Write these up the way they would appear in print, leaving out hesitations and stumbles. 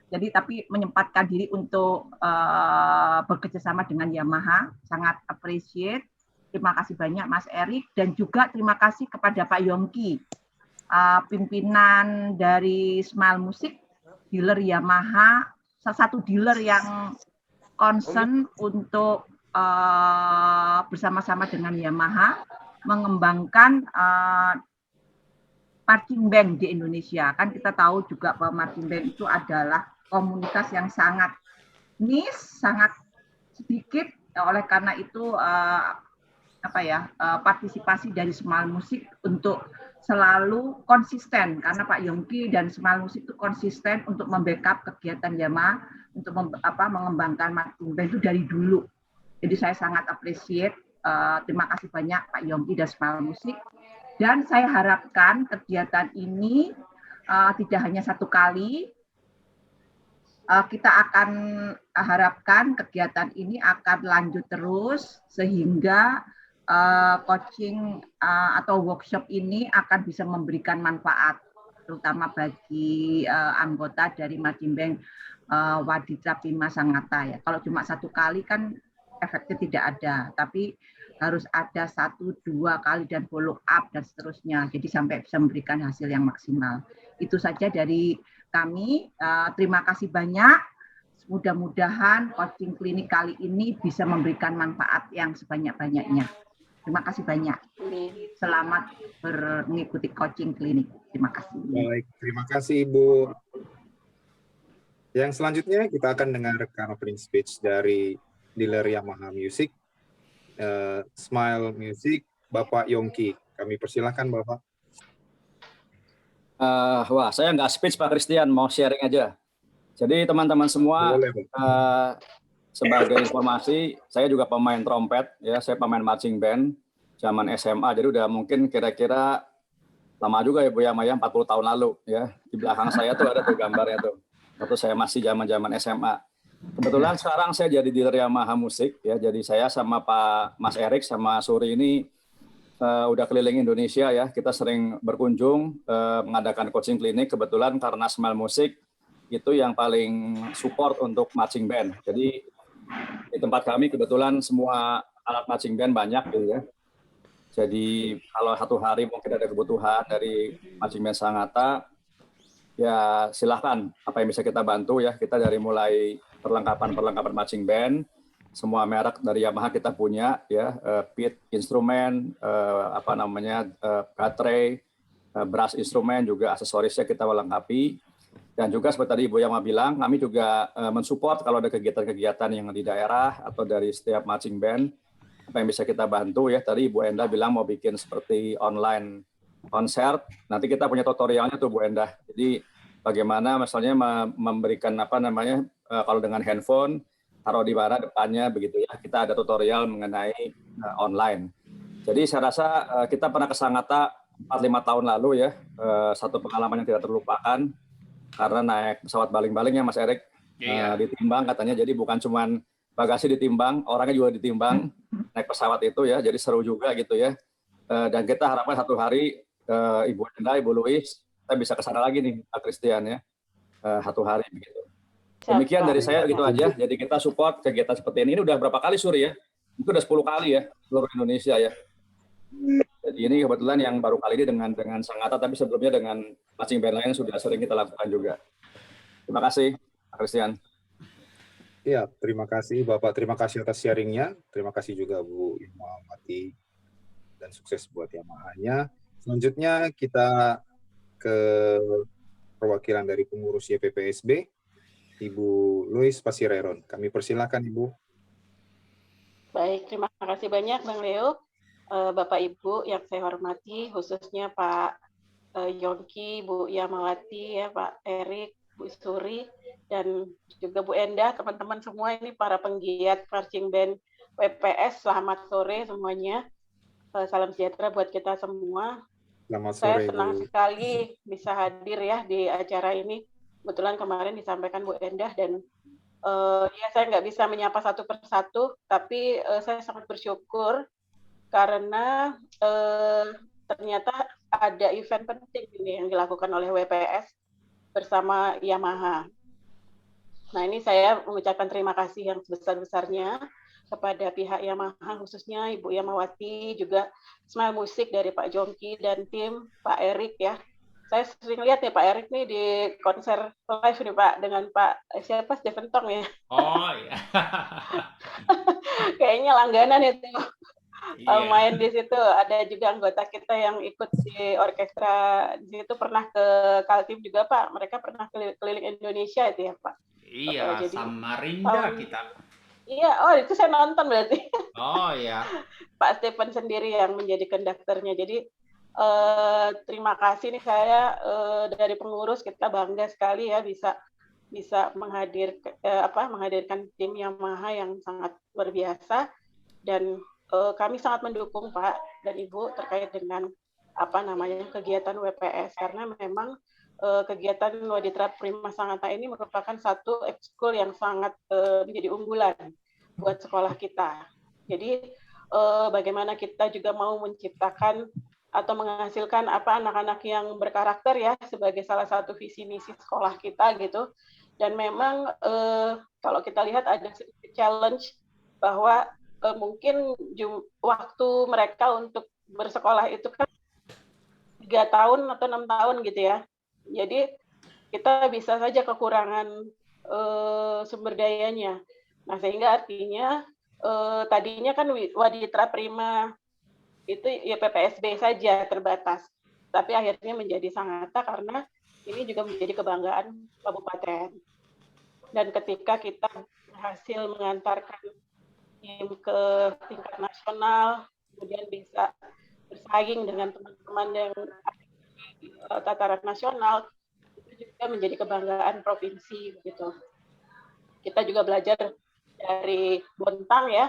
Jadi tapi menyempatkan diri untuk bekerjasama dengan Yamaha, sangat appreciate. Terima kasih banyak Mas Erik, dan juga terima kasih kepada Pak Yongki, pimpinan dari Smile Music, dealer Yamaha, salah satu dealer yang concern untuk bersama-sama dengan Yamaha mengembangkan marching band di Indonesia. Kan kita tahu juga bahwa marching band itu adalah komunitas yang sangat niche, sangat sedikit. Oleh karena itu partisipasi dari Smile Music untuk selalu konsisten, karena Pak Yongki dan Smile Music itu konsisten untuk membackup kegiatan Yamaha untuk mengembangkan marching band itu dari dulu. Jadi saya sangat appreciate. Terima kasih banyak Pak Yongki dan Smile Music. Dan saya harapkan kegiatan ini tidak hanya satu kali. Kita akan harapkan kegiatan ini akan lanjut terus sehingga coaching atau workshop ini akan bisa memberikan manfaat, terutama bagi anggota dari marching band Waditra Bima Sangatta ya. Kalau cuma satu kali kan efeknya tidak ada, tapi harus ada 1, 2 kali dan follow up dan seterusnya. Jadi sampai bisa memberikan hasil yang maksimal. Itu saja dari kami. Terima kasih banyak. Mudah-mudahan coaching klinik kali ini bisa memberikan manfaat yang sebanyak-banyaknya. Terima kasih banyak. Selamat mengikuti coaching klinik. Terima kasih. Baik, terima kasih Ibu. Yang selanjutnya kita akan dengarkan opening speech dari dealer Yamaha Music, Smile Music, Bapak Yongki. Kami persilahkan Bapak. Wah, saya nggak speech Pak Christian, mau sharing aja. Jadi teman-teman semua, sebagai informasi, saya juga pemain trompet, ya, saya pemain marching band zaman SMA. Jadi udah mungkin kira-kira lama juga ya Bu Yamaya, 40 tahun lalu, ya. Di belakang saya tuh ada tuh gambarnya tuh. Waktu saya masih zaman SMA. Kebetulan sekarang saya jadi dealer Yamaha Musik, ya. Jadi saya sama Pak Mas Erik sama Suri ini udah keliling Indonesia ya. Kita sering berkunjung mengadakan coaching klinik. Kebetulan karena Smile Music itu yang paling support untuk marching band. Jadi di tempat kami kebetulan semua alat marching band banyak gitu ya. Jadi kalau satu hari mungkin ada kebutuhan dari marching band Sangatta, ya silahkan apa yang bisa kita bantu ya. Kita dari mulai perlengkapan marching band, semua merek dari Yamaha kita punya ya, pit instrumen, baterai, brass instrumen, juga aksesorisnya kita melengkapi. Dan juga seperti tadi Ibu Yama bilang, kami juga mensupport kalau ada kegiatan-kegiatan yang di daerah atau dari setiap marching band, apa yang bisa kita bantu ya. Tadi Ibu Endah bilang mau bikin seperti online konser, nanti kita punya tutorialnya tuh Bu Endah. Jadi bagaimana misalnya memberikan kalau dengan handphone, taruh di mana depannya begitu ya. Kita ada tutorial mengenai online. Jadi saya rasa kita pernah ke Sangatta 4-5 tahun lalu ya, satu pengalaman yang tidak terlupakan. Karena naik pesawat baling-balingnya Mas Erik, ditimbang katanya, jadi bukan cuman bagasi ditimbang, orangnya juga ditimbang naik pesawat itu ya, jadi seru juga gitu ya. Dan kita harapkan satu hari Ibu Enda, Ibu Louis, kita bisa ke sana lagi nih Pak Christian ya, satu hari begitu. Demikian dari saya gitu aja. Jadi kita support kegiatan seperti ini udah berapa kali Suri ya? Itu udah 10 kali ya seluruh Indonesia ya. Jadi ini kebetulan yang baru kali ini dengan Sangatta, tapi sebelumnya dengan marching band lain sudah sering kita lakukan juga. Terima kasih, Pak Christian. Ya, terima kasih Bapak. Terima kasih atas sharingnya. Terima kasih juga Bu Mati, dan sukses buat Yamaha-nya. Selanjutnya kita ke perwakilan dari pengurus YPPSB, Ibu Louis Pasireron. Kami persilakan Ibu. Baik, terima kasih banyak Bang Leo. Bapak Ibu yang saya hormati, khususnya Pak Yongki, Bu Yamawati, ya, Pak Erik, Bu Suri, dan juga Bu Endah, teman-teman semua ini para penggiat marching band WPS, selamat sore semuanya. Salam sejahtera buat kita semua. Selamat sore, saya senang Bu. sekali bisa hadir ya di acara ini. Kebetulan kemarin disampaikan Bu Endah dan ya saya nggak bisa menyapa satu persatu, tapi saya sangat bersyukur karena ternyata ada event penting ini yang dilakukan oleh WPS bersama Yamaha. Nah, ini saya mengucapkan terima kasih yang sebesar-besarnya kepada pihak Yamaha, khususnya Ibu Yamawati, juga Smile Musik dari Pak Jongki dan tim, Pak Erik ya. Saya sering lihat nih Pak Erik nih di konser live nih Pak, dengan Pak siapa, Stephen Tong ya. Oh iya. Kayaknya langganan itu. Iya. Main di situ. Ada juga anggota kita yang ikut di orkestra di situ, pernah ke Kaltim juga Pak. Mereka pernah keliling Indonesia itu ya Pak. Iya, Jadi Samarinda kita. Iya, oh itu saya nonton berarti. Oh ya. Pak Stephen sendiri yang menjadi konduktornya. Jadi terima kasih nih saya dari pengurus, kita bangga sekali ya bisa menghadirkan tim Yamaha yang sangat luar biasa, dan kami sangat mendukung Pak dan Ibu terkait dengan kegiatan WPS, karena memang kegiatan Waditra Prima Sangatta ini merupakan satu ekskul yang sangat menjadi unggulan buat sekolah kita. Jadi bagaimana kita juga mau menciptakan atau menghasilkan anak-anak yang berkarakter ya, sebagai salah satu visi misi sekolah kita gitu. Dan memang kalau kita lihat ada sedikit challenge bahwa mungkin waktu mereka untuk bersekolah itu kan 3 tahun atau 6 tahun gitu ya. Jadi kita bisa saja kekurangan sumber dayanya. Nah, sehingga artinya tadinya kan Waditra Prima itu ya PPSB saja terbatas, tapi akhirnya menjadi Sangatta karena ini juga menjadi kebanggaan kabupaten. Dan ketika kita berhasil mengantarkan tim ke tingkat nasional, kemudian bisa bersaing dengan teman-teman yang tataran nasional, itu juga menjadi kebanggaan provinsi begitu. Kita juga belajar dari Bontang ya,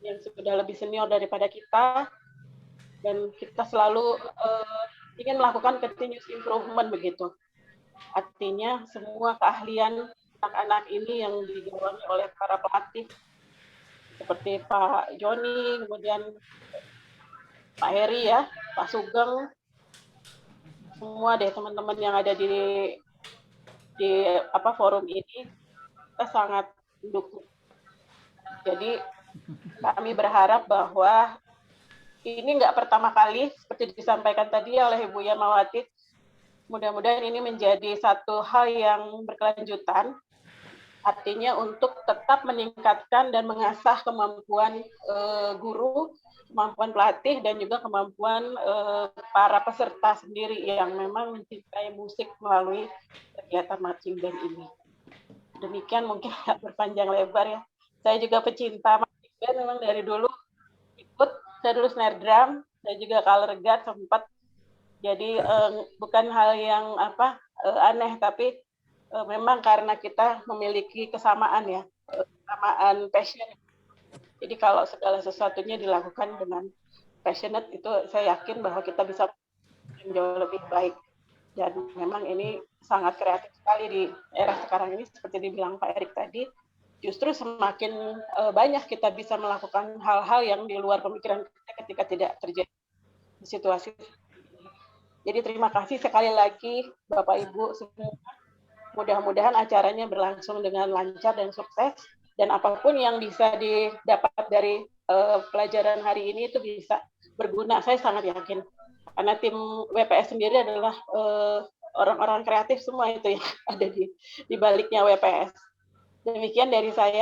yang sudah lebih senior daripada kita, dan kita selalu ingin melakukan continuous improvement begitu. Artinya semua keahlian anak-anak ini yang digawangi oleh para pelatih seperti Pak Joni, kemudian Pak Heri ya, Pak Sugeng, semua deh teman-teman yang ada di forum ini, kita sangat mendukung. Jadi kami berharap bahwa ini nggak pertama kali seperti disampaikan tadi oleh Ibu Yamawati. Mudah-mudahan ini menjadi satu hal yang berkelanjutan, artinya untuk tetap meningkatkan dan mengasah kemampuan guru, kemampuan pelatih, dan juga kemampuan para peserta sendiri yang memang mencintai musik melalui kegiatan marching band ini. Demikian, mungkin nggak berpanjang lebar ya. Saya juga pecinta marching band memang dari dulu ikut. Saya dulu snare drum, saya juga color guard sempat. Jadi bukan hal yang aneh, tapi memang karena kita memiliki kesamaan ya, kesamaan passion. Jadi kalau segala sesuatunya dilakukan dengan passionate, itu saya yakin bahwa kita bisa jauh lebih baik. Dan memang ini sangat kreatif sekali di era sekarang ini, seperti dibilang Pak Erik tadi. Justru semakin banyak kita bisa melakukan hal-hal yang di luar pemikiran kita ketika tidak terjadi situasi. Jadi terima kasih sekali lagi Bapak Ibu semua. Mudah-mudahan acaranya berlangsung dengan lancar dan sukses, dan apapun yang bisa didapat dari pelajaran hari ini itu bisa berguna. Saya sangat yakin karena tim WPS sendiri adalah orang-orang kreatif semua itu yang ada di baliknya WPS. Demikian dari saya.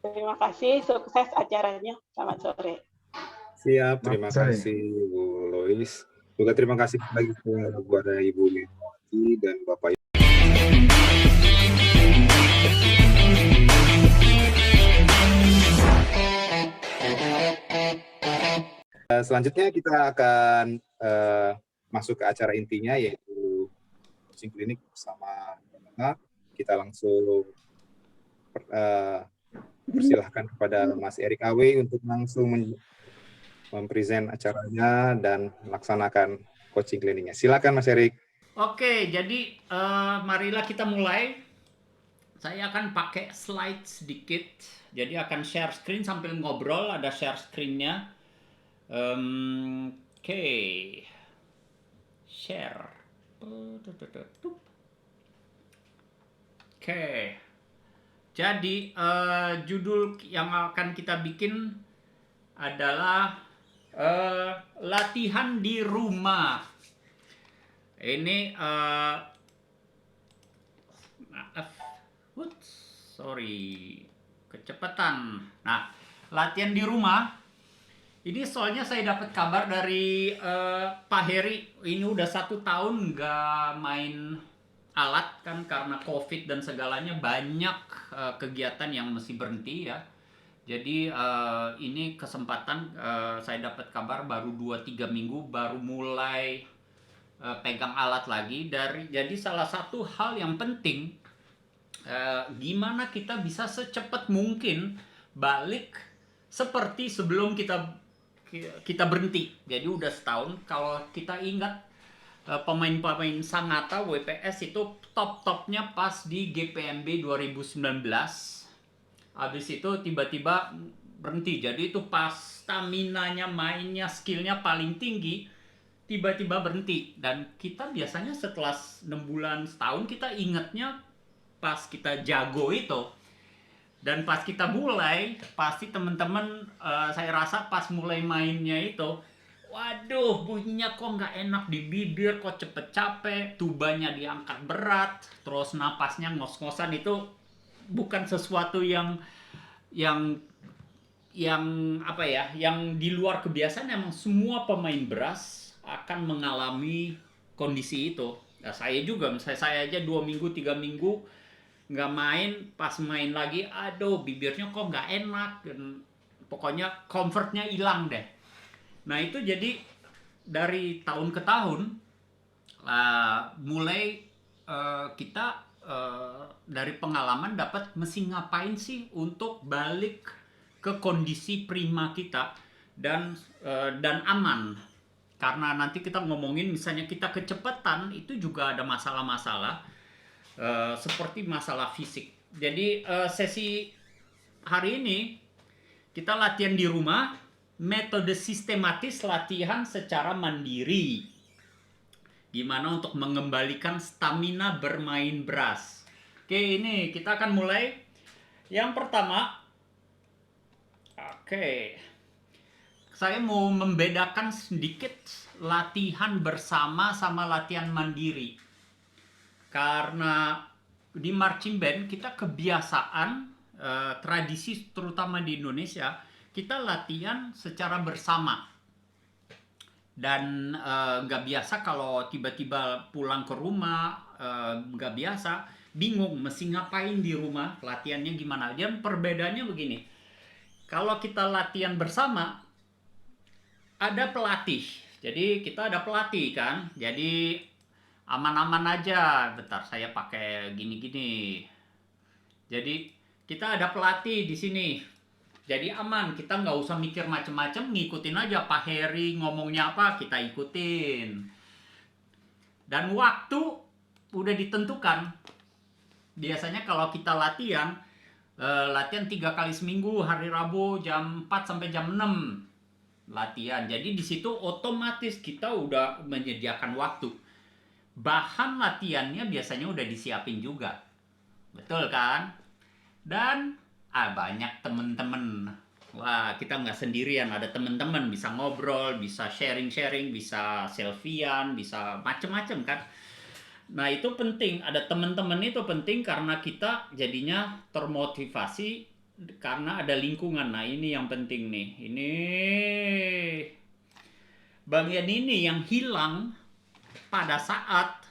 Terima kasih, sukses acaranya. Selamat sore. Siap, terima kasih Bu Lois. Juga terima kasih lagi kepada Ibu Yamawati dan Bapak. Selanjutnya kita akan masuk ke acara intinya, yaitu coaching klinik bersama Yamaha. Kita langsung persilahkan kepada Mas Erik Awe untuk langsung mempresent acaranya dan melaksanakan coaching kliniknya. Silakan Mas Erik. Oke, jadi marilah kita mulai. Saya akan pakai slide sedikit. Jadi akan share screen sambil ngobrol, ada share screen-nya. Oke. Share. Oke. Jadi judul yang akan kita bikin adalah latihan di rumah. Ini maaf, sorry, kecepatan. Nah, latihan di rumah. Ini soalnya saya dapat kabar dari Pak Heri. Ini udah 1 tahun nggak main alat kan karena COVID dan segalanya, banyak kegiatan yang mesti berhenti ya. Jadi ini kesempatan saya dapat kabar baru 2-3 minggu baru mulai pegang alat lagi. Jadi salah satu hal yang penting gimana kita bisa secepat mungkin balik seperti sebelum kita berhenti. Jadi udah setahun. Kalau kita ingat pemain-pemain Sangatta WPS itu top-topnya pas di GPMB 2019. Habis itu tiba-tiba berhenti. Jadi itu pas stamina-nya, mainnya, skill-nya paling tinggi, tiba-tiba berhenti. Dan kita biasanya setelah 6 bulan, setahun, kita ingatnya pas kita jago itu. Dan pas kita mulai, pasti teman-teman saya rasa pas mulai mainnya itu, waduh bunyinya kok nggak enak di bibir, kok cepet capek, tubanya diangkat berat, terus napasnya ngos-ngosan. Itu bukan sesuatu yang apa ya, yang di luar kebiasaan. Emang semua pemain brass akan mengalami kondisi itu. Nah, saya juga, misalnya saya aja 2 minggu 3 minggu nggak main, pas main lagi aduh bibirnya kok nggak enak, dan pokoknya comfortnya hilang deh. Nah itu jadi dari tahun ke tahun mulai kita dari pengalaman dapat mesti ngapain sih untuk balik ke kondisi prima kita dan aman. Karena nanti kita ngomongin misalnya kita kecepatan, itu juga ada masalah-masalah seperti masalah fisik. Jadi sesi hari ini kita latihan di rumah, metode sistematis latihan secara mandiri. Gimana untuk mengembalikan stamina bermain brass. Oke, ini kita akan mulai. Yang pertama, saya mau membedakan sedikit latihan bersama sama latihan mandiri. Karena di marching band kita kebiasaan tradisi terutama di Indonesia, kita latihan secara bersama. Dan nggak biasa kalau tiba-tiba pulang ke rumah, nggak biasa, bingung mesti ngapain di rumah, latihannya gimana. Dan perbedaannya begini, kalau kita latihan bersama ada pelatih. Jadi kita ada pelatih kan, jadi aman-aman aja. Bentar, saya pakai gini-gini. Jadi kita ada pelatih di sini, jadi aman. Kita nggak usah mikir macem-macem, ngikutin aja Pak Heri ngomongnya apa, kita ikutin. Dan waktu udah ditentukan. Biasanya kalau kita latihan 3 kali seminggu, hari Rabu jam 4 sampai jam 6 latihan. Jadi di situ otomatis kita udah menyediakan waktu. Bahan latihannya biasanya udah disiapin juga, betul kan? Dan banyak temen-temen. Wah, kita nggak sendirian, ada temen-temen, bisa ngobrol, bisa sharing-sharing, bisa selfiean, bisa macem-macem kan. Nah itu penting, ada temen-temen itu penting karena kita jadinya termotivasi karena ada lingkungan. Nah ini yang penting nih, ini bagian ini yang hilang pada saat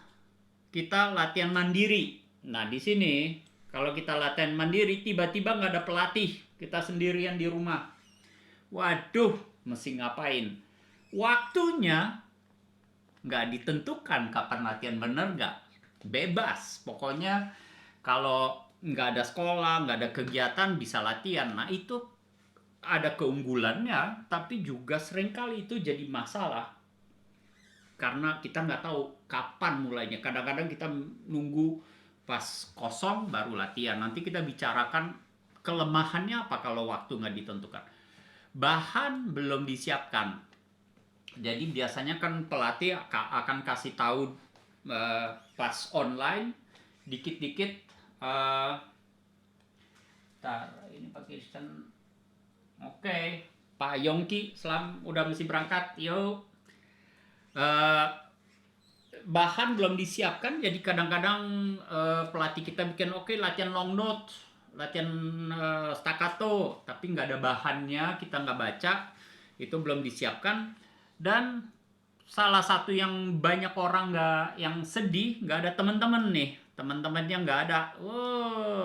kita latihan mandiri. Nah di sini kalau kita latihan mandiri tiba-tiba nggak ada pelatih, kita sendirian di rumah. Waduh, mesti ngapain? Waktunya nggak ditentukan kapan latihan, bener nggak? Bebas, pokoknya kalau nggak ada sekolah, nggak ada kegiatan bisa latihan. Nah itu ada keunggulannya, tapi juga seringkali itu jadi masalah. Karena kita nggak tahu kapan mulainya. Kadang-kadang kita nunggu pas kosong baru latihan. Nanti kita bicarakan kelemahannya apa kalau waktu nggak ditentukan. Bahan belum disiapkan. Jadi biasanya kan pelatih akan kasih tahu pas online dikit-dikit Bentar, ini Pakistan. Oke, Pak Yongki, udah mesti berangkat. Yuk. Bahan belum disiapkan, jadi kadang-kadang pelatih kita bikin latihan long note, latihan staccato, tapi nggak ada bahannya, kita nggak baca, itu belum disiapkan. Dan salah satu yang banyak orang yang sedih, nggak ada teman-teman nih, teman-temannya nggak ada.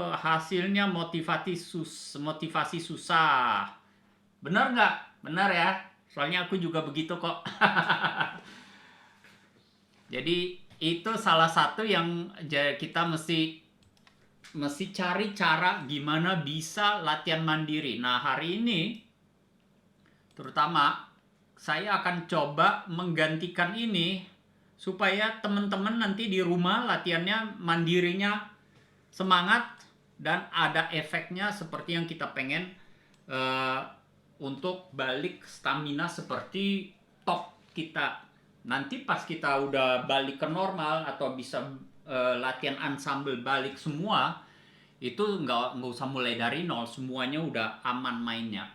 Hasilnya motivasi susah. Benar nggak? Benar ya, soalnya aku juga begitu kok. Jadi itu salah satu yang kita mesti cari cara gimana bisa latihan mandiri. Nah, hari ini terutama saya akan coba menggantikan ini supaya teman-teman nanti di rumah latihannya mandirinya semangat dan ada efeknya seperti yang kita pengen, untuk balik stamina seperti top kita. Nanti pas kita udah balik ke normal atau bisa latihan ensemble balik semua, itu nggak usah mulai dari nol, semuanya udah aman mainnya.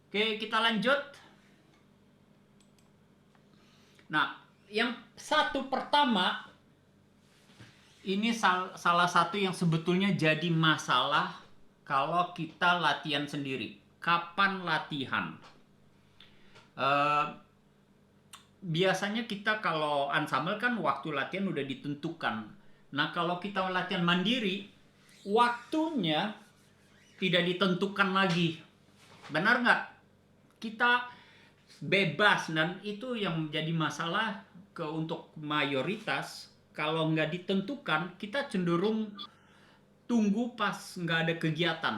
Oke, kita lanjut. Nah, yang satu pertama ini salah satu yang sebetulnya jadi masalah kalau kita latihan sendiri. Kapan latihan? Biasanya kita kalau ensemble kan waktu latihan udah ditentukan. Nah, kalau kita latihan mandiri, waktunya tidak ditentukan lagi. Benar nggak? Kita bebas, dan itu yang menjadi masalah untuk mayoritas. Kalau nggak ditentukan, kita cenderung tunggu pas nggak ada kegiatan.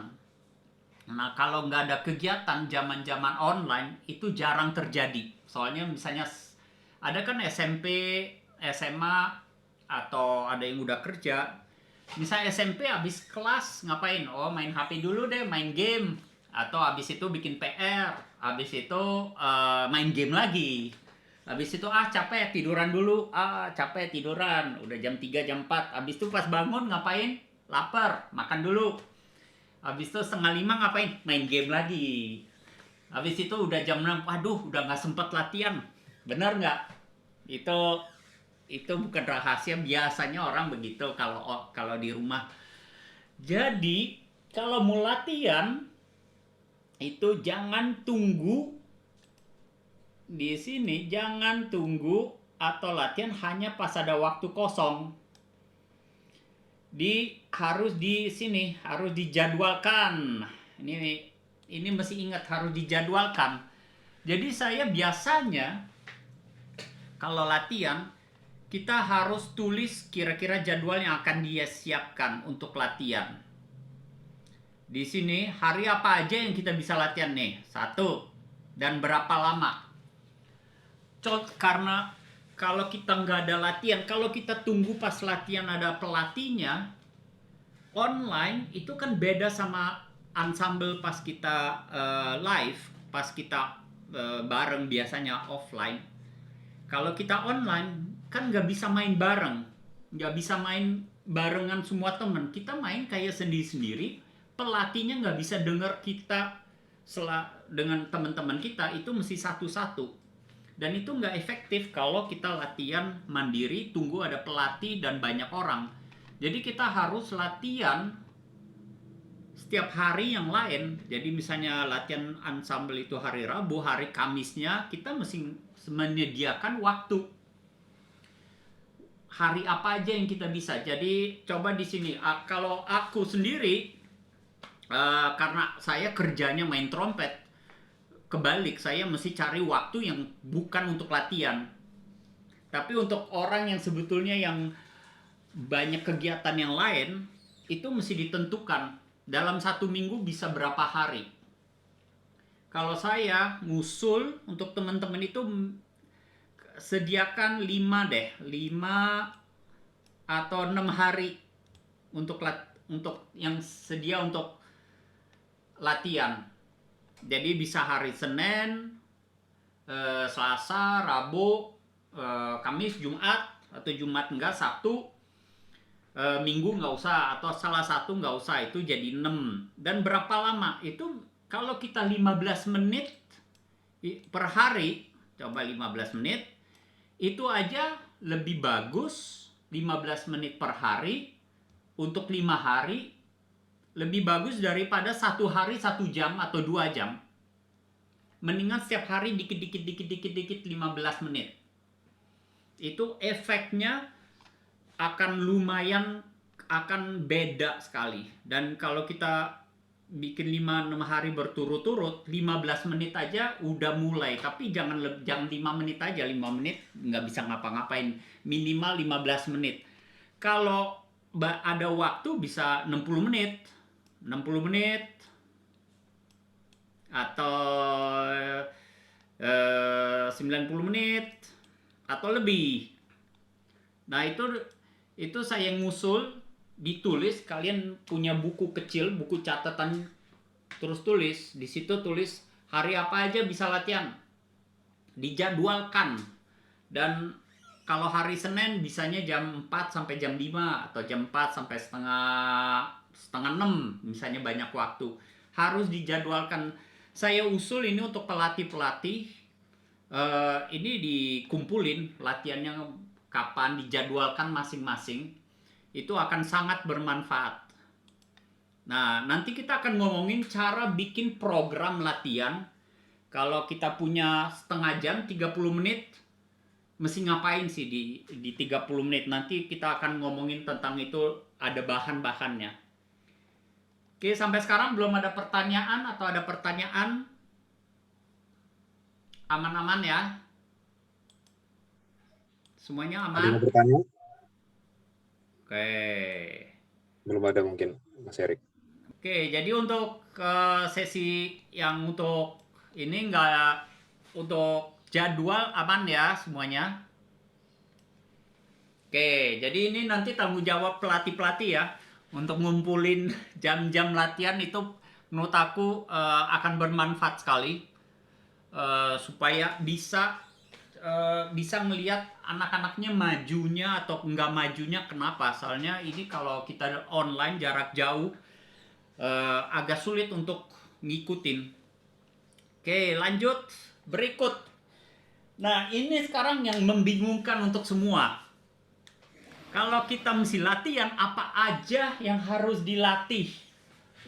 Nah, kalau nggak ada kegiatan zaman-zaman online, itu jarang terjadi. Soalnya misalnya ada kan SMP, SMA, atau ada yang udah kerja. Misalnya SMP habis kelas ngapain? Main HP dulu deh, main game. Atau habis itu bikin PR. Habis itu main game lagi. Habis itu capek, tiduran dulu. Capek, tiduran. Udah jam 3, jam 4. Habis itu pas bangun ngapain? Lapar, makan dulu. Habis itu 4:30 ngapain? Main game lagi. Habis itu udah jam 6, waduh udah nggak sempet latihan. Benar nggak? Itu bukan rahasia, biasanya orang begitu kalau di rumah. Jadi kalau mau latihan itu jangan tunggu di sini, jangan tunggu atau latihan hanya pas ada waktu kosong. Harus di sini, harus dijadwalkan. Ini mesti ingat, harus dijadwalkan. Jadi saya biasanya kalau latihan, kita harus tulis kira-kira jadwal yang akan dia siapkan untuk latihan. Di sini hari apa aja yang kita bisa latihan nih? 1. Dan berapa lama? Karena kalau kita nggak ada latihan, kalau kita tunggu pas latihan ada pelatihnya, online itu kan beda sama ensemble pas kita live, pas kita bareng biasanya offline. Kalau kita online kan nggak bisa main bareng, nggak bisa main barengan semua temen. Kita main kayak sendiri-sendiri, pelatihnya nggak bisa dengar kita dengan teman-teman kita, itu mesti satu-satu. Dan itu nggak efektif kalau kita latihan mandiri, tunggu ada pelatih dan banyak orang. Jadi kita harus latihan setiap hari yang lain. Jadi misalnya latihan ensemble itu hari Rabu, hari Kamisnya kita mesti menyediakan waktu. Hari apa aja yang kita bisa. Jadi coba di sini, kalau aku sendiri, karena saya kerjanya main trompet, kebalik, saya mesti cari waktu yang bukan untuk latihan. Tapi untuk orang yang sebetulnya yang banyak kegiatan yang lain, itu mesti ditentukan. Dalam 1 minggu bisa berapa hari. Kalau saya ngusul untuk teman-teman itu sediakan 5 atau 6 hari untuk yang sedia untuk latihan. Jadi bisa hari Senin, Selasa, Rabu, Kamis, Jumat, atau Jumat enggak, Sabtu, minggu nggak usah, atau salah satu nggak usah, itu jadi 6. Dan berapa lama? Itu kalau kita 15 menit per hari, coba 15 menit, itu aja lebih bagus. 15 menit per hari untuk 5 hari lebih bagus daripada 1 hari 1 jam atau 2 jam. Mendingan setiap hari dikit 15 menit. Itu efeknya akan lumayan, akan beda sekali. Dan kalau kita bikin 5-6 hari berturut-turut, 15 menit aja udah mulai. Tapi jangan 5 menit aja, 5 menit nggak bisa ngapa-ngapain. Minimal 15 menit. Kalau ada waktu bisa 60 menit. 60 menit. Atau 90 menit. Atau lebih. Nah itu saya ngusul, ditulis. Kalian punya buku kecil, buku catatan, terus tulis. Di situ tulis hari apa aja bisa latihan, dijadwalkan. Dan kalau hari Senin bisanya jam 4 sampai jam 5, atau jam 4 sampai setengah 6, misalnya banyak waktu. Harus dijadwalkan. Saya usul ini untuk pelatih-pelatih. Ini dikumpulin latihannya kapan, dijadwalkan masing-masing. Itu akan sangat bermanfaat. Nah, nanti kita akan ngomongin cara bikin program latihan. Kalau kita punya setengah jam, 30 menit, mesti ngapain sih di 30 menit. Nanti kita akan ngomongin tentang itu, ada bahan-bahannya. Oke, sampai sekarang belum ada pertanyaan, atau ada pertanyaan? Aman-aman ya? Semuanya Ada yang aman? mau bertanya? Oke. Belum ada mungkin, Mas Erik. Oke, jadi untuk sesi yang untuk ini nggak, untuk jadwal aman ya semuanya? Oke, jadi ini nanti tanggung jawab pelatih-pelatih ya. Untuk ngumpulin jam-jam latihan itu menurut aku akan bermanfaat sekali. Supaya bisa melihat anak-anaknya majunya atau nggak majunya kenapa. Soalnya ini kalau kita online jarak jauh, agak sulit untuk ngikutin. Oke, lanjut berikut. Nah, ini sekarang yang membingungkan untuk semua. Kalau kita mesti latihan, apa aja yang harus dilatih?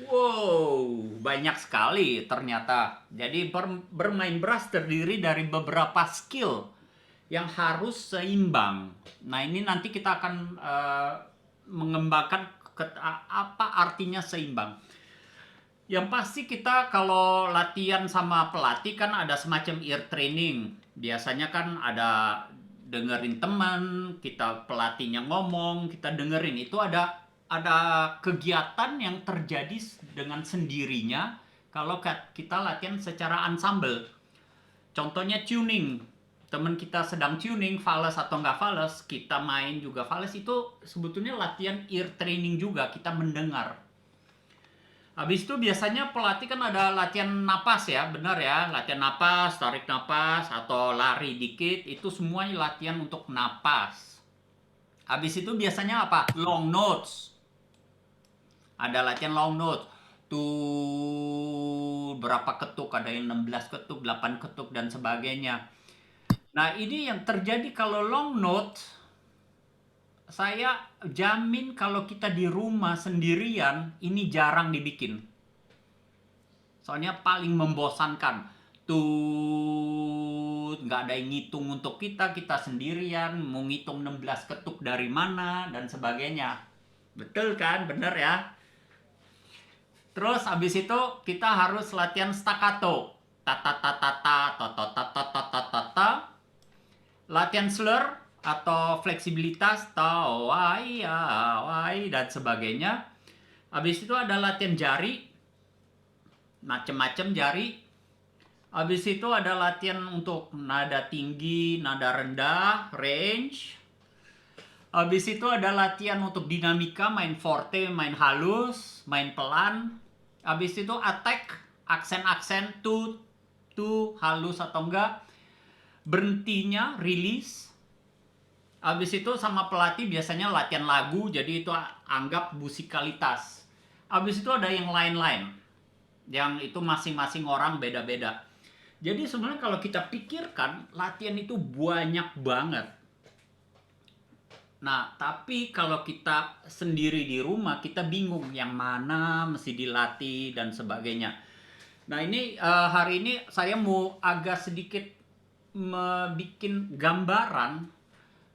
Wow, banyak sekali ternyata. Jadi bermain brass terdiri dari beberapa skill yang harus seimbang. Nah, ini nanti kita akan mengembangkan apa artinya seimbang. Yang pasti kita kalau latihan sama pelatih kan ada semacam ear training. Biasanya kan ada dengerin teman, kita pelatihnya ngomong, kita dengerin. Itu ada kegiatan yang terjadi dengan sendirinya kalau kita latihan secara ensemble. Contohnya tuning. Teman kita sedang tuning, fales atau nggak fales, kita main juga fales. Itu sebetulnya latihan ear training juga, kita mendengar. Habis itu biasanya pelatih kan ada latihan napas ya, benar ya, latihan napas, tarik napas, atau lari dikit, itu semua latihan untuk napas. Habis itu biasanya apa? Long notes. Ada latihan long notes. Tuh berapa ketuk, ada yang 16 ketuk, 8 ketuk, dan sebagainya. Nah, ini yang terjadi kalau long notes. Saya jamin kalau kita di rumah sendirian, ini jarang dibikin. Soalnya paling membosankan. Tuh, nggak ada yang ngitung untuk kita sendirian, mau ngitung 16 ketuk dari mana, dan sebagainya. Betul kan? Bener ya? Terus habis itu kita harus latihan staccato. Ta-ta-ta-ta-ta-ta-ta-ta-ta-ta-ta-ta. Latihan slur atau fleksibilitas, tawai, dan sebagainya. Habis itu ada latihan jari, macam-macam jari. Habis itu ada latihan untuk nada tinggi, nada rendah, range. Habis itu ada latihan untuk dinamika, main forte, main halus, main pelan. Habis itu attack, aksen-aksen, tu, halus atau enggak. Berhentinya, release. Habis itu sama pelatih biasanya latihan lagu, jadi itu anggap musikalitas. Habis itu ada yang lain-lain, yang itu masing-masing orang beda-beda. Jadi sebenarnya kalau kita pikirkan, latihan itu banyak banget. Nah, tapi kalau kita sendiri di rumah, kita bingung yang mana mesti dilatih dan sebagainya. Nah, ini hari ini saya mau agak sedikit bikin gambaran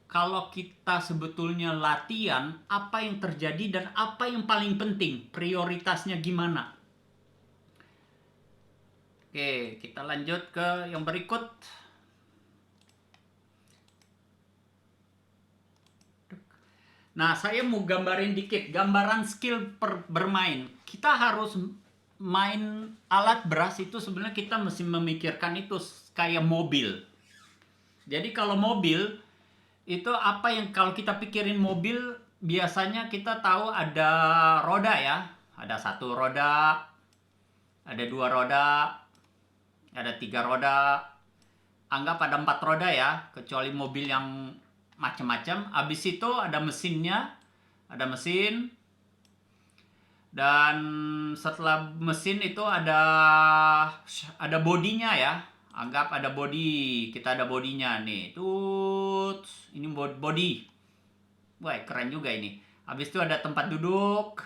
kalau kita sebetulnya latihan, apa yang terjadi dan apa yang paling penting, prioritasnya gimana. Oke, kita lanjut ke yang berikut. Nah, saya mau gambarin dikit, gambaran skill bermain. Kita harus main alat brass itu sebenarnya kita mesti memikirkan itu kayak mobil. Jadi kalau mobil, itu apa yang kalau kita pikirin mobil, biasanya kita tahu ada roda ya. Ada 1 roda, ada 2 roda, ada 3 roda. Anggap ada 4 roda ya, kecuali mobil yang macam-macam. Habis itu ada mesinnya, ada mesin. Dan setelah mesin itu ada bodinya ya. Anggap ada body, kita ada bodinya nih. Tut, ini body. Wah, keren juga ini. Habis itu ada tempat duduk.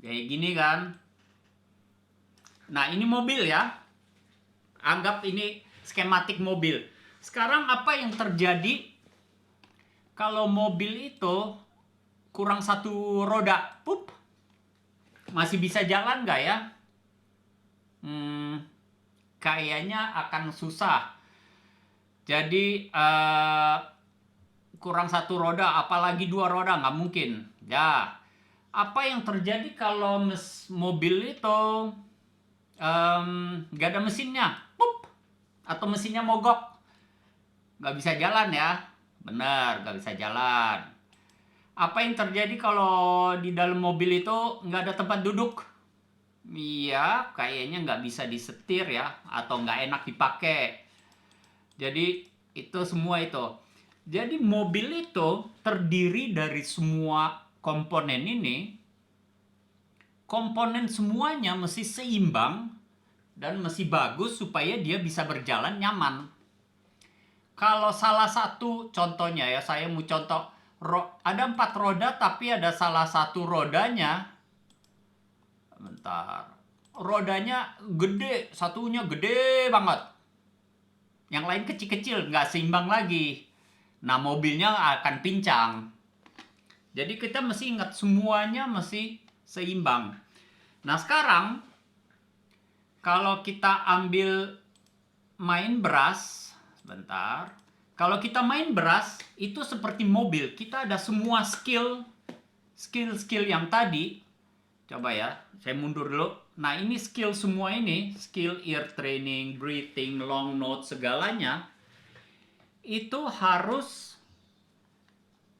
Kayak gini kan. Nah, ini mobil ya. Anggap ini skematik mobil. Sekarang apa yang terjadi kalau mobil itu kurang 1 roda? Pup. Masih bisa jalan nggak ya? Kayaknya akan susah. Jadi kurang 1 roda, apalagi 2 roda, nggak mungkin. Ya, apa yang terjadi kalau mobil itu nggak ada mesinnya? Pup. Atau mesinnya mogok? Nggak bisa jalan ya? Benar, nggak bisa jalan. Apa yang terjadi kalau di dalam mobil itu nggak ada tempat duduk? Iya, kayaknya nggak bisa disetir ya, atau nggak enak dipakai. Jadi itu semua itu. Jadi mobil itu terdiri dari semua komponen ini. Komponen semuanya mesti seimbang dan mesti bagus supaya dia bisa berjalan nyaman. Kalau salah satu, contohnya ya, saya mau contoh, ada 4 roda tapi ada salah satu rodanya, bentar, rodanya gede, satunya gede banget, yang lain kecil-kecil, nggak seimbang lagi. Nah, mobilnya akan pincang. Jadi kita mesti ingat semuanya mesti seimbang. Nah, sekarang kalau kita ambil main brass, sebentar. Kalau kita main brass, itu seperti mobil. Kita ada semua skill yang tadi. Coba ya, saya mundur dulu. Nah, ini skill semua ini, skill ear training, breathing, long note, segalanya, itu harus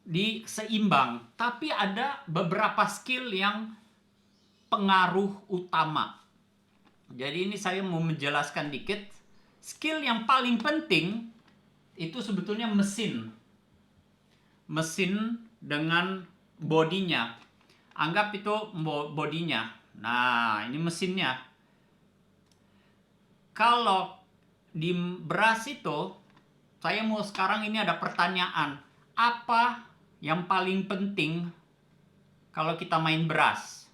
diseimbang. Tapi ada beberapa skill yang pengaruh utama. Jadi ini saya mau menjelaskan dikit. Skill yang paling penting itu sebetulnya mesin. Mesin dengan bodinya. Anggap itu bodinya. Nah, ini mesinnya. Kalau di brass itu, saya mau sekarang ini ada pertanyaan. Apa yang paling penting kalau kita main brass?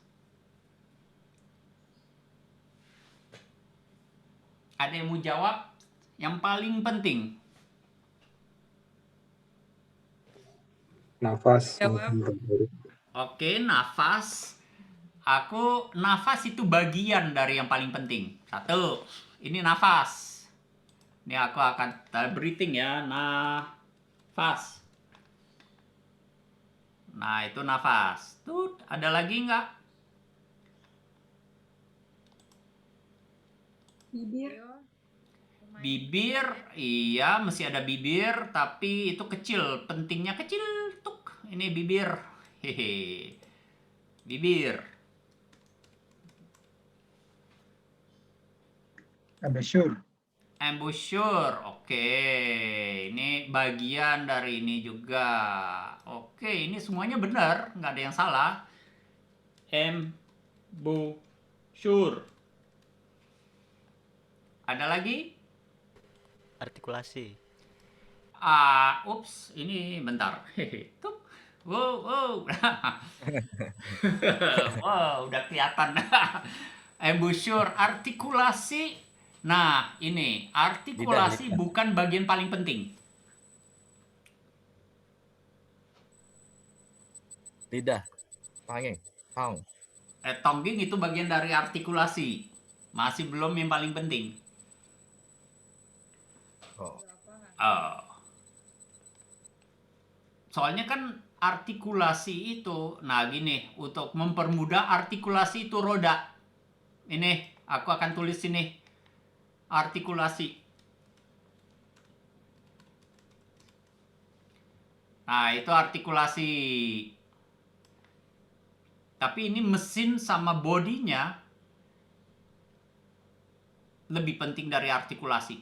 Ada yang mau jawab? Yang paling penting. Nafas. Oke, nafas. Nafas itu bagian dari yang paling penting. 1, ini nafas. Ini aku akan breathing ya, nafas. Nah, itu nafas. Tuh, ada lagi nggak? Bibir, iya masih ada bibir, tapi itu kecil, pentingnya kecil, tuk. Ini bibir, hehe, bibir. Embouchure. embouchure. Oke, ini bagian dari ini juga. Oke, ini semuanya benar, nggak ada yang salah. Embouchure. Ada lagi? Artikulasi. Ups, ini bentar. Tup. Wow, wow. Wow, udah kelihatan. Embouchure, artikulasi. Nah, ini artikulasi Lidah. bukan bagian paling penting. Lidah. Tanging. Tang. Tongging itu bagian dari artikulasi. Masih belum yang paling penting. Oh. Soalnya kan artikulasi itu, nah gini, untuk mempermudah artikulasi itu roda. Ini, aku akan tulis sini. Artikulasi. Nah, itu artikulasi. Tapi ini mesin sama bodinya lebih penting dari artikulasi.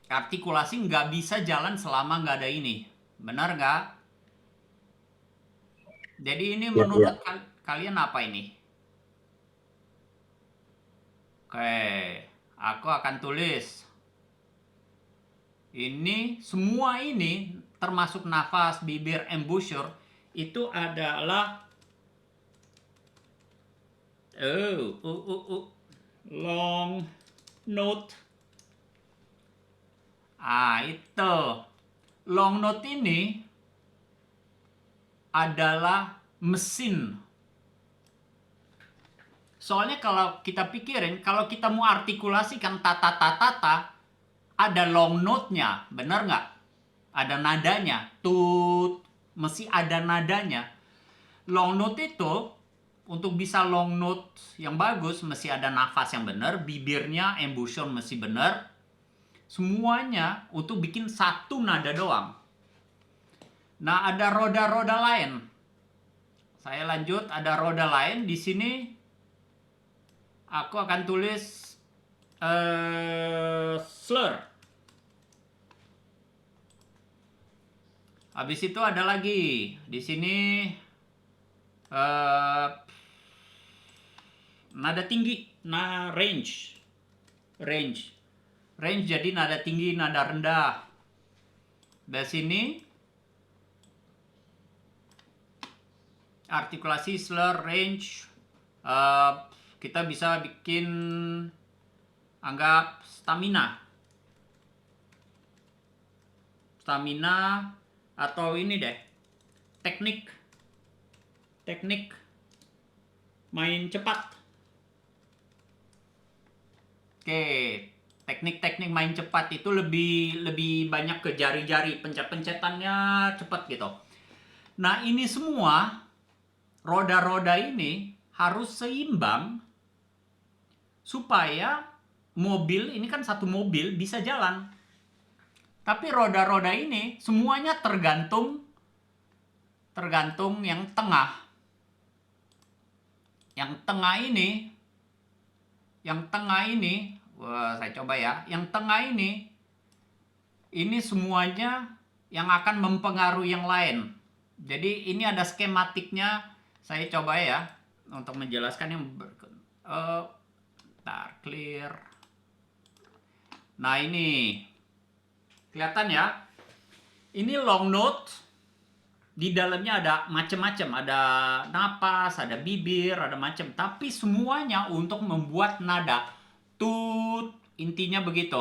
Artikulasi nggak bisa jalan selama nggak ada ini. Benar nggak? Jadi ini menurut kalian apa ini? Oke, aku akan tulis. Ini, semua ini, termasuk nafas, bibir, embouchure, itu adalah long note. Itu. Long note ini adalah mesin. Soalnya kalau kita pikirin, kalau kita mau artikulasikan tata-tata, ada long note-nya, benar nggak? Ada nadanya, tut, mesti ada nadanya. Long note itu, untuk bisa long note yang bagus, mesti ada nafas yang benar, bibirnya, embouchure mesti benar. Semuanya untuk bikin satu nada doang. Nah, ada roda-roda lain. Saya lanjut, ada roda lain. Di sini aku akan tulis slur. Habis itu ada lagi. Di sini nada tinggi, range. Range jadi nada tinggi, nada rendah. Di sini artikulasi, slur, range. Kita bisa bikin, anggap stamina. Atau ini deh, teknik main cepat. Oke, teknik main cepat itu lebih banyak ke jari-jari, pencet-pencetannya cepat gitu. Nah, ini semua roda-roda ini harus seimbang supaya mobil, ini kan satu mobil bisa jalan. Tapi roda-roda ini semuanya tergantung yang tengah. Yang tengah ini, wah, saya coba ya. Yang tengah ini semuanya yang akan mempengaruhi yang lain. Jadi ini ada skematiknya. Saya coba ya untuk menjelaskan yang clear. Nah, ini kelihatan ya. Ini long note. Di dalamnya ada macam-macam, ada napas, ada bibir, ada macam. Tapi semuanya untuk membuat nada tut. Intinya begitu.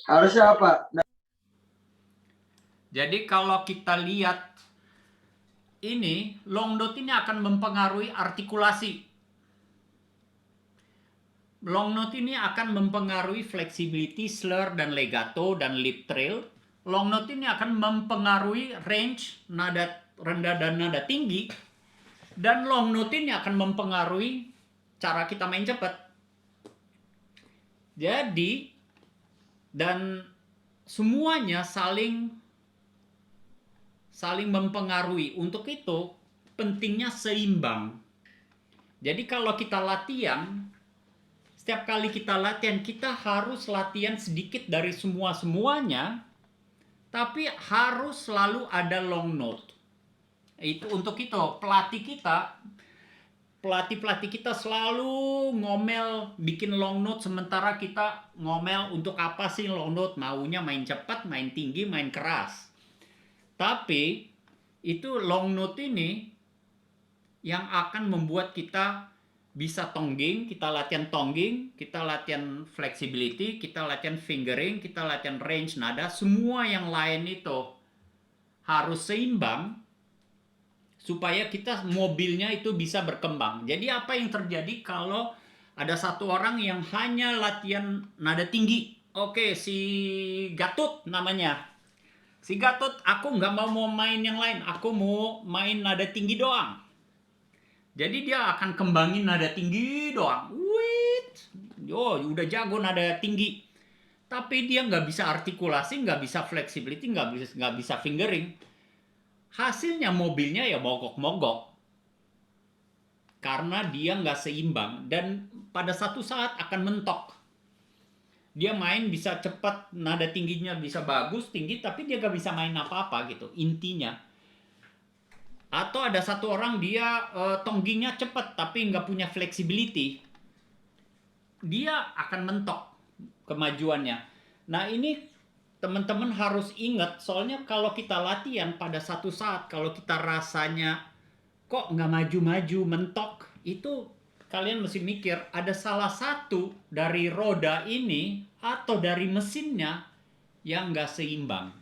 Harusnya apa? Jadi kalau kita lihat ini, long note ini akan mempengaruhi artikulasi. Long note ini akan mempengaruhi flexibility, slur, dan legato, dan lip trill. Long note ini akan mempengaruhi range, nada rendah dan nada tinggi. Dan long note ini akan mempengaruhi cara kita main cepat. Jadi, dan semuanya saling mempengaruhi. Untuk itu, pentingnya seimbang. Jadi kalau kita latihan, setiap kali kita latihan, kita harus latihan sedikit dari semuanya, tapi harus selalu ada long note. Itu untuk itu pelatih kita selalu ngomel bikin long note, sementara kita ngomel untuk apa sih long note, maunya main cepat, main tinggi, main keras. Tapi itu long note ini yang akan membuat kita bisa tongging, kita latihan tongging, kita latihan flexibility, kita latihan fingering, kita latihan range nada, semua yang lain itu harus seimbang supaya kita mobilnya itu bisa berkembang. Jadi apa yang terjadi kalau ada satu orang yang hanya latihan nada tinggi? Oke, si Gatut namanya. Si Gatut, aku nggak mau main yang lain, aku mau main nada tinggi doang. Jadi dia akan kembangin nada tinggi doang. Udah jago nada tinggi. Tapi dia nggak bisa artikulasi, nggak bisa flexibility, nggak bisa fingering. Hasilnya mobilnya ya mogok-mogok. Karena dia nggak seimbang. Dan pada satu saat akan mentok. Dia main bisa cepat, nada tingginya bisa bagus, tinggi, tapi dia nggak bisa main apa-apa gitu. Intinya. Atau ada satu orang dia tonggingnya cepat, tapi nggak punya flexibility. Dia akan mentok kemajuannya. Nah ini teman-teman harus ingat, soalnya kalau kita latihan pada satu saat, kalau kita rasanya kok nggak maju-maju, mentok, itu kalian mesti mikir ada salah satu dari roda ini atau dari mesinnya yang nggak seimbang.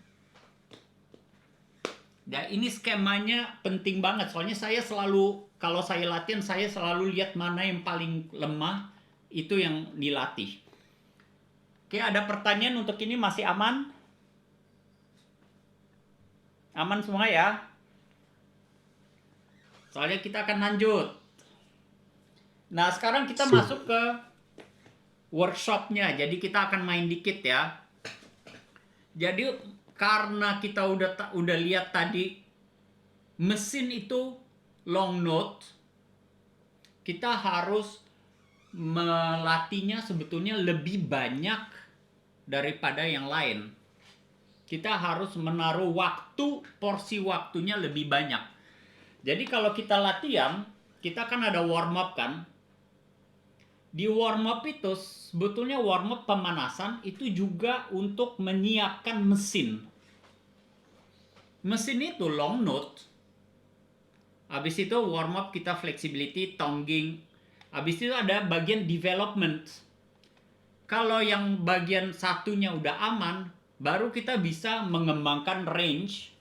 Ya ini skemanya penting banget, soalnya saya selalu, kalau saya latihan, saya selalu lihat mana yang paling lemah, itu yang dilatih. Oke, ada pertanyaan untuk ini, masih aman? Aman semua ya? Soalnya kita akan lanjut. Nah, sekarang kita masuk ke workshopnya. Jadi kita akan main dikit ya. Jadi karena kita udah lihat tadi mesin itu long note, kita harus melatihnya sebetulnya lebih banyak daripada yang lain. Kita harus menaruh waktu, porsi waktunya lebih banyak. Jadi kalau kita latihan, kita kan ada warm up kan. Di warm up itu sebetulnya warm up pemanasan itu juga untuk menyiapkan mesin. Mesin itu long note. Habis itu warm up kita flexibility, tongging. Habis itu ada bagian development. Kalau yang bagian satunya udah aman, baru kita bisa mengembangkan range,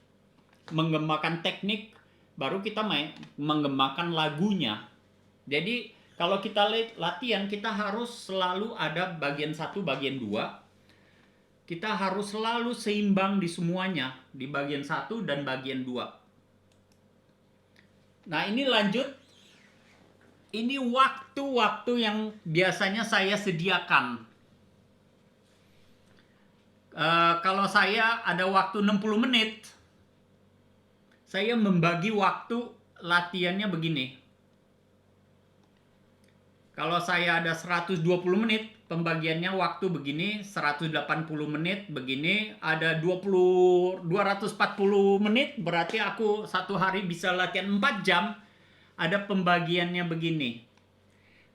mengembangkan teknik, baru kita mengembangkan lagunya. Jadi kalau kita latihan, kita harus selalu ada bagian 1, bagian 2. Kita harus selalu seimbang di semuanya, di bagian 1 dan bagian 2. Nah ini lanjut. Ini waktu-waktu yang biasanya saya sediakan. Kalau saya ada waktu 60 menit, saya membagi waktu latihannya begini. Kalau saya ada 120 menit, pembagiannya waktu begini, 180 menit begini, ada 240 menit, berarti aku satu hari bisa latihan 4 jam, ada pembagiannya begini.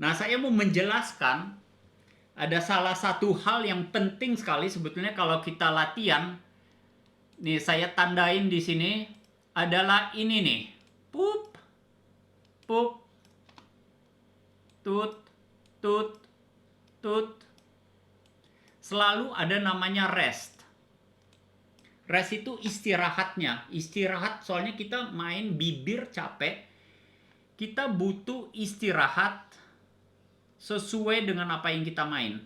Nah, saya mau menjelaskan, ada salah satu hal yang penting sekali sebetulnya kalau kita latihan. Nih, saya tandain di sini adalah ini nih. Pup, pup, tut, tut, tut. Selalu ada namanya rest. Rest itu istirahatnya. Istirahat soalnya kita main bibir capek. Kita butuh istirahat sesuai dengan apa yang kita main.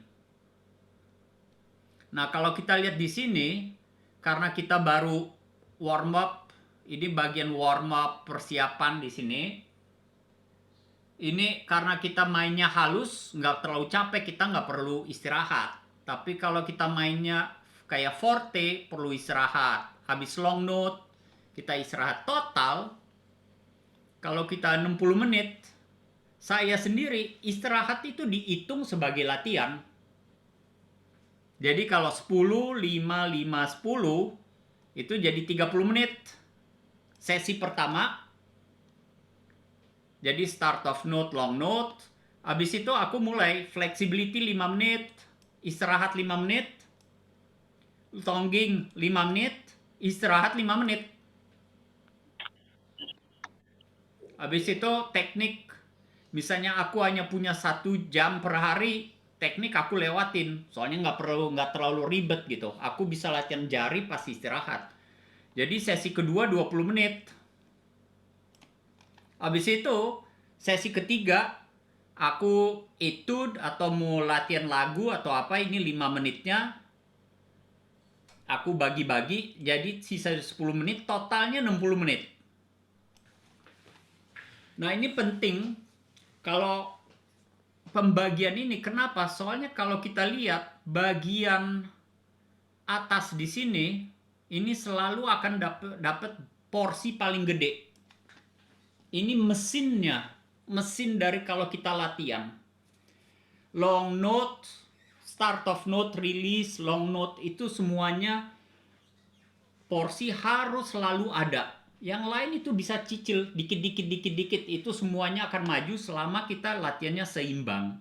Nah, kalau kita lihat di sini, karena kita baru warm up, ini bagian warm up persiapan di sini. Ini karena kita mainnya halus, nggak terlalu capek, kita nggak perlu istirahat. Tapi kalau kita mainnya kayak forte, perlu istirahat. Habis long note, kita istirahat total. Kalau kita 60 menit, saya sendiri istirahat itu dihitung sebagai latihan. Jadi kalau 10, 5, 5, 10 itu jadi 30 menit sesi pertama. Jadi start of note, long note. Habis itu aku mulai flexibility 5 menit, istirahat 5 menit, tongging 5 menit, istirahat 5 menit. Habis itu teknik, misalnya aku hanya punya 1 jam per hari, teknik aku lewatin. Soalnya nggak terlalu ribet gitu. Aku bisa latihan jari pas istirahat. Jadi sesi kedua 20 menit. Habis itu sesi ketiga aku etude atau mau latihan lagu atau apa, ini 5 menitnya aku bagi-bagi jadi sisa 10 menit, totalnya 60 menit. Nah, ini penting kalau pembagian ini. Kenapa? Soalnya kalau kita lihat bagian atas di sini, ini selalu akan dapat porsi paling gede. Ini mesinnya, mesin dari kalau kita latihan. Long note, start of note, release, long note itu semuanya porsi harus selalu ada. Yang lain itu bisa cicil dikit-dikit, itu semuanya akan maju selama kita latihannya seimbang.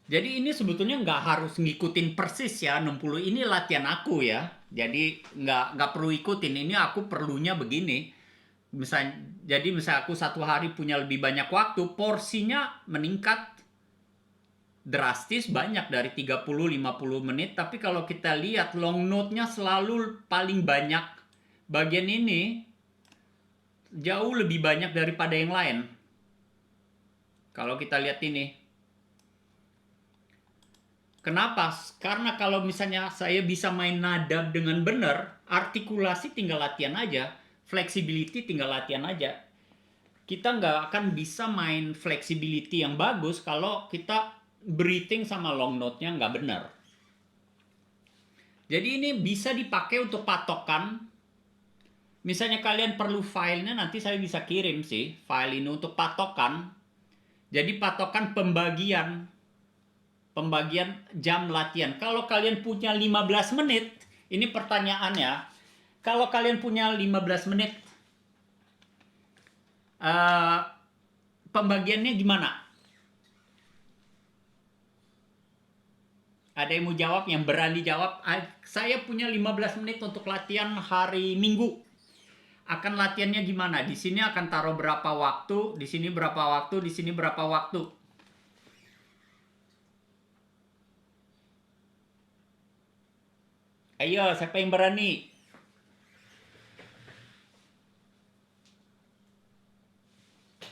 Jadi ini sebetulnya nggak harus ngikutin persis ya 60, ini latihan aku ya. Jadi nggak perlu ikutin, ini aku perlunya begini. Jadi misal aku 1 hari punya lebih banyak waktu, porsinya meningkat drastis banyak dari 30-50 menit. Tapi kalau kita lihat long note-nya selalu paling banyak, bagian ini jauh lebih banyak daripada yang lain. Kalau kita lihat ini. Kenapa? Karena kalau misalnya saya bisa main nada dengan benar, artikulasi tinggal latihan aja, flexibility tinggal latihan aja. Kita nggak akan bisa main flexibility yang bagus kalau kita breathing sama long note-nya nggak benar. Jadi ini bisa dipakai untuk patokan. Misalnya kalian perlu filenya, nanti saya bisa kirim sih file ini untuk patokan. Jadi patokan pembagian jam latihan. Kalau kalian punya 15 menit, ini pertanyaannya, kalau kalian punya 15 menit, pembagiannya gimana? Ada yang mau jawab, yang berani jawab? Saya punya 15 menit untuk latihan hari Minggu. Akan latihannya gimana? Di sini akan taruh berapa waktu, di sini berapa waktu, di sini berapa waktu. Ayo, siapa yang berani?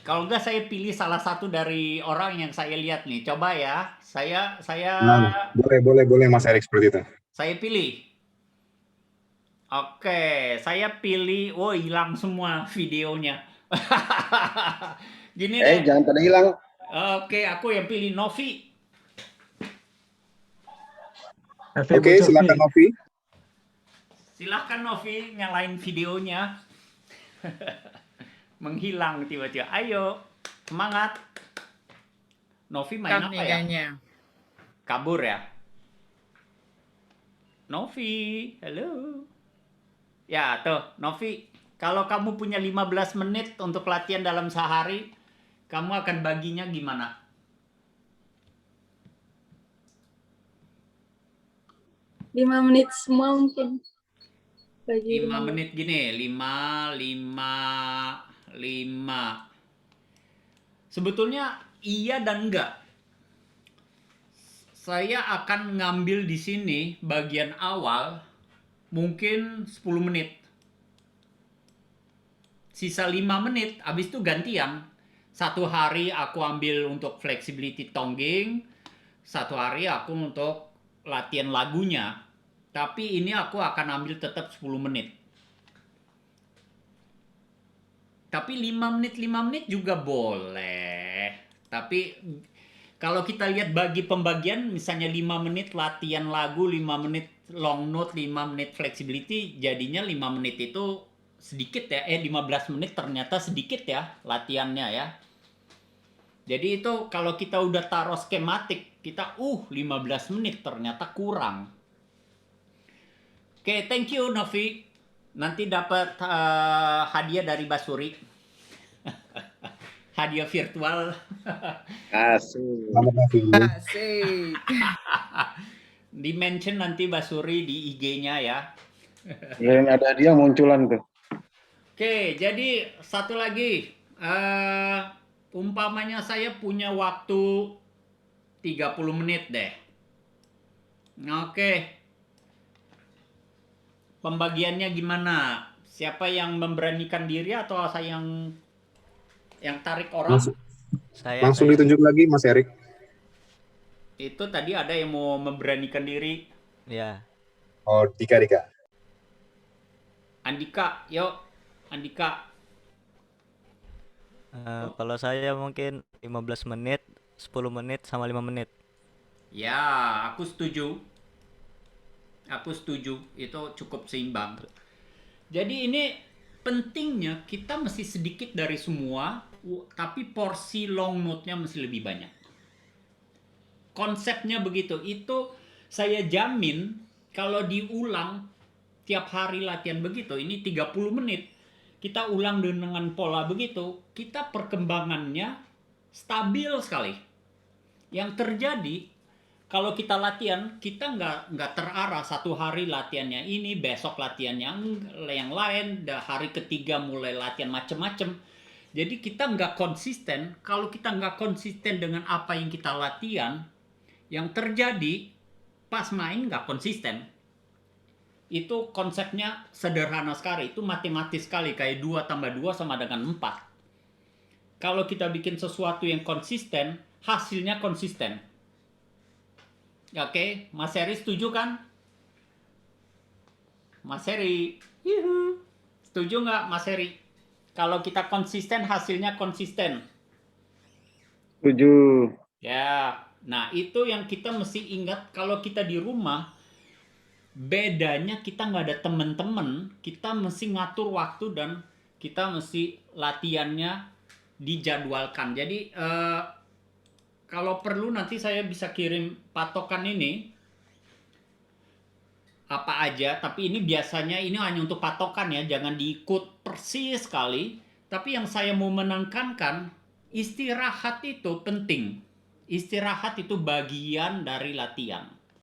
Kalau enggak saya pilih salah satu dari orang yang saya lihat nih. Coba ya. Saya Boleh Mas Erik seperti itu. Saya pilih. Oke, saya pilih. Oh, hilang semua videonya. Gini deh. Jangan pada hilang. Oke, aku yang pilih Novi. Oke, silakan Novi. Silahkan Novi, nyalain videonya. Menghilang tiba-tiba. Ayo, semangat. Novi main apa ya? Kabur ya? Novi, halo. Ya, tuh, Novi. Kalau kamu punya 15 menit untuk latihan dalam sehari, kamu akan baginya gimana? 5 menit semua mungkin. 5 menit gini, 5. Sebetulnya iya dan enggak. Saya akan ngambil di sini bagian awal mungkin 10 menit. Sisa 5 menit, habis itu gantian. 1 hari aku ambil untuk flexibility tongging, 1 hari aku untuk latihan lagunya. Tapi ini aku akan ambil tetap 10 menit. Tapi 5 menit juga boleh. Tapi kalau kita lihat bagi pembagian, misalnya 5 menit latihan lagu, 5 menit long note, 5 menit flexibility, jadinya 5 menit itu sedikit ya, 15 menit ternyata sedikit ya latihannya ya. Jadi itu kalau kita udah taruh skematik, kita 15 menit ternyata kurang. Oke, thank you Novi. Nanti dapat hadiah dari Basuri. Hadiah virtual. Asik. Selamat Novi. Asik. Di-mention nanti Basuri di IG-nya ya. Yang ada dia munculan tuh. Oke, jadi satu lagi. Umpamanya saya punya waktu 30 menit deh. Oke. Pembagiannya gimana? Siapa yang memberanikan diri atau saya yang tarik orang? Langsung ditunjuk lagi Mas Erik. Itu tadi ada yang mau memberanikan diri. Ya. Oh, Dika. Andika, yuk. Andika. Kalau saya mungkin 15 menit, 10 menit, sama 5 menit. Ya, aku setuju. Itu cukup seimbang. Jadi ini pentingnya kita mesti sedikit dari semua, tapi porsi long note-nya mesti lebih banyak. Konsepnya begitu. Itu saya jamin kalau diulang tiap hari latihan begitu, ini 30 menit. Kita ulang dengan pola begitu, kita perkembangannya stabil sekali. Yang terjadi kalau kita latihan, kita nggak terarah satu hari latihannya ini, besok latihannya yang lain, hari ketiga mulai latihan macem-macem. Jadi kita nggak konsisten. Kalau kita nggak konsisten dengan apa yang kita latihan, yang terjadi pas main nggak konsisten. Itu konsepnya sederhana sekali, itu matematis sekali, kayak 2 tambah 2 sama dengan 4. Kalau kita bikin sesuatu yang konsisten, hasilnya konsisten. Oke, Mas Heri setuju kan? Mas Heri, setuju nggak Mas Heri? Kalau kita konsisten, hasilnya konsisten. Setuju. Ya, nah itu yang kita mesti ingat kalau kita di rumah. Bedanya kita nggak ada teman-teman, kita mesti ngatur waktu dan kita mesti latihannya dijadwalkan. Jadi kalau perlu nanti saya bisa kirim patokan ini apa aja, tapi ini biasanya ini hanya untuk patokan ya, jangan diikut persis sekali. Tapi yang saya mau menekankan, istirahat itu penting. Istirahat itu bagian dari latihan.